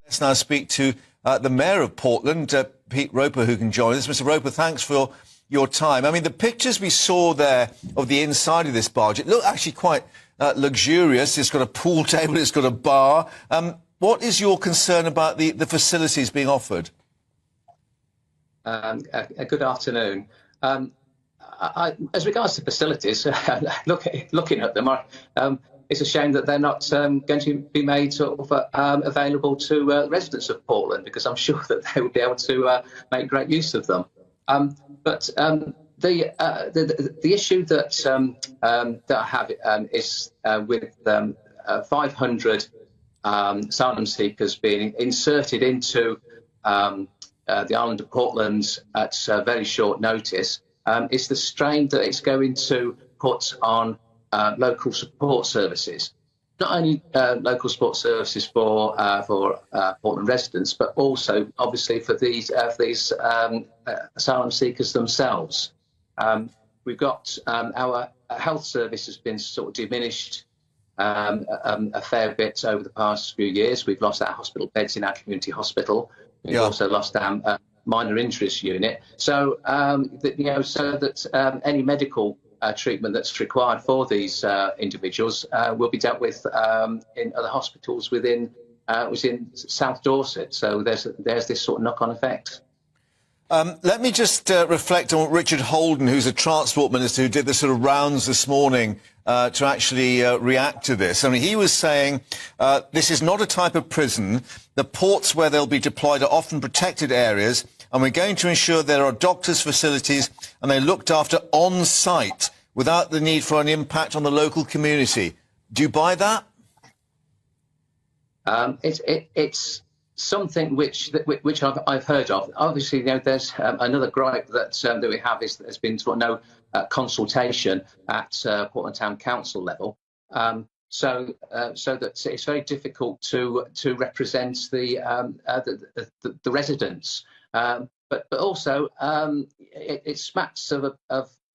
Let's now speak to the Mayor of Portland, Pete Roper, who can join us. Mr. Roper, thanks for your time. I mean, the pictures we saw there of the inside of this barge, it looked actually quite luxurious. It's got a pool table, it's got a bar. What is your concern about the facilities being offered? Good afternoon. As regards to facilities, looking at them, it's a shame that they're not going to be made sort of available to residents of Portland, because I'm sure that they would be able to make great use of them. But the issue that I have is with 500 asylum seekers being inserted into the island of Portland at very short notice. It's the strain that it's going to put on local support services. Not only local support services for Portland residents, but also obviously for these asylum seekers themselves. We've got our health service has been sort of diminished a fair bit over the past few years. We've lost our hospital beds in our community hospital. We've also lost our minor injuries unit. So so that any medical treatment that's required for these individuals will be dealt with in other hospitals within South Dorset. So there's this sort of knock-on effect. Let me just reflect on Richard Holden, who's a transport minister, who did the sort of rounds this morning to actually react to this. I mean, he was saying this is not a type of prison. The ports where they'll be deployed are often protected areas, and we're going to ensure there are doctors' facilities and they're looked after on-site without the need for an impact on the local community. Do you buy that? It's something which I've heard of. Obviously, there's another gripe that we have is that there's been sort of no consultation at Portland Town Council level, so that it's very difficult to represent the residents. But also it smacks of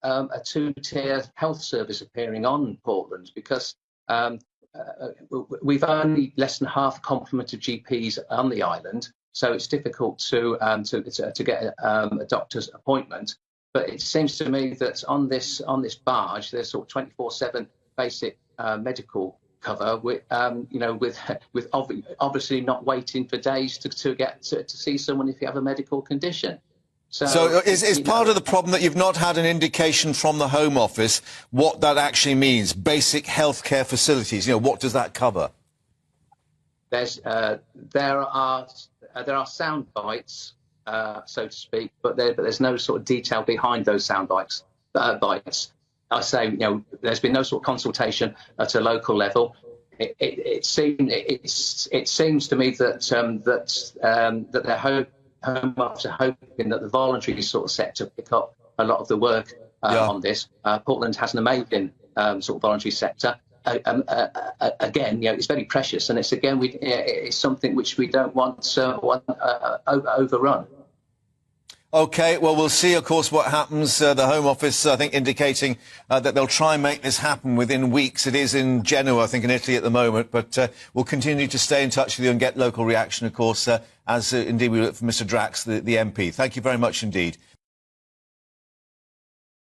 a two-tier health service appearing on Portland, because we've only less than half a complement of GPs on the island, so it's difficult to get a doctor's appointment. But it seems to me that on this barge, there's sort of 24/7 basic medical cover, with obviously not waiting for days to get to see someone if you have a medical condition. So is part of the problem that you've not had an indication from the Home Office what that actually means? Basic healthcare facilities, what does that cover? There are sound bites, so to speak, but there's no sort of detail behind those sound bites. I say, there's been no sort of consultation at a local level. It seems to me that their Home Office are hoping that the voluntary sort of sector pick up a lot of the work on this. Portland has an amazing sort of voluntary sector. Again, it's very precious, and it's something which we don't want overrun. OK, well, we'll see, of course, what happens. The Home Office, I think, indicating that they'll try and make this happen within weeks. It is in Genoa, I think, in Italy at the moment. But we'll continue to stay in touch with you and get local reaction, of course, as indeed we look for Mr Drax, the MP. Thank you very much indeed.